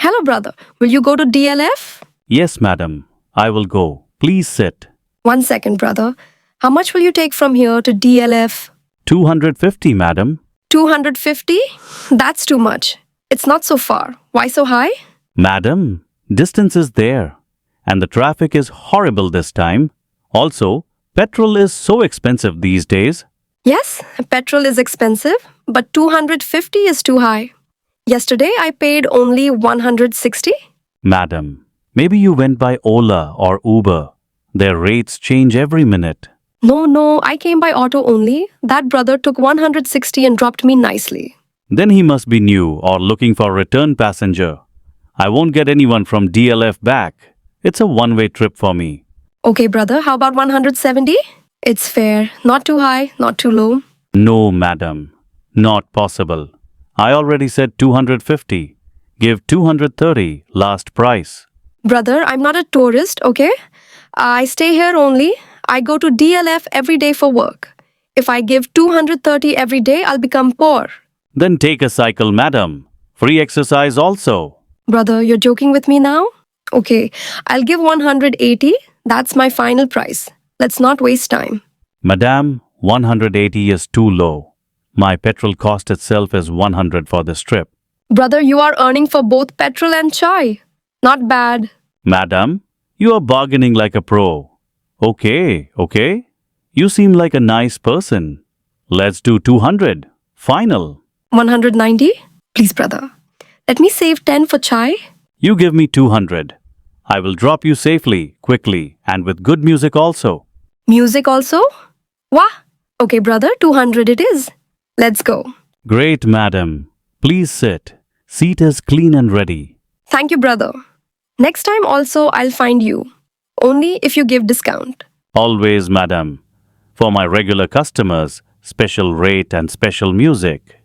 Hello, brother. Will you go to DLF? Yes, madam. I will go. Please sit. 1 second, brother. How much will you take from here to DLF? 250, madam. 250? That's too much. It's not so far. Why so high? Madam, distance is there. And the traffic is horrible this time. Also, petrol is so expensive these days. Yes, petrol is expensive, but 250 is too high. Yesterday I paid only 160. Madam, maybe you went by Ola or Uber. Their rates change every minute. No, I came by auto only. That brother took 160 and dropped me nicely. Then he must be new or looking for a return passenger. I won't get anyone from DLF back. It's a one-way trip for me. Okay, brother, how about 170? It's fair. Not too high, not too low. No, madam. Not possible. I already said 250. Give 230, last price. Brother, I'm not a tourist, okay? I stay here only. I go to DLF every day for work. If I give 230 every day, I'll become poor. Then take a cycle, madam. Free exercise also. Brother, you're joking with me now? Okay, I'll give 180. That's my final price. Let's not waste time. Madam, 180 is too low. My petrol cost itself is 100 for this trip. Brother, you are earning for both petrol and chai. Not bad. Madam, you are bargaining like a pro. Okay. You seem like a nice person. Let's do 200. Final. 190? Please, brother. Let me save 10 for chai. You give me 200. I will drop you safely, quickly, and with good music also. Music also? Wah! Okay, brother, 200 it is. Let's go. Great, madam. Please sit. Seat is clean and ready. Thank you, brother. Next time also I'll find you. Only if you give discount. Always, madam. For my regular customers, special rate and special music.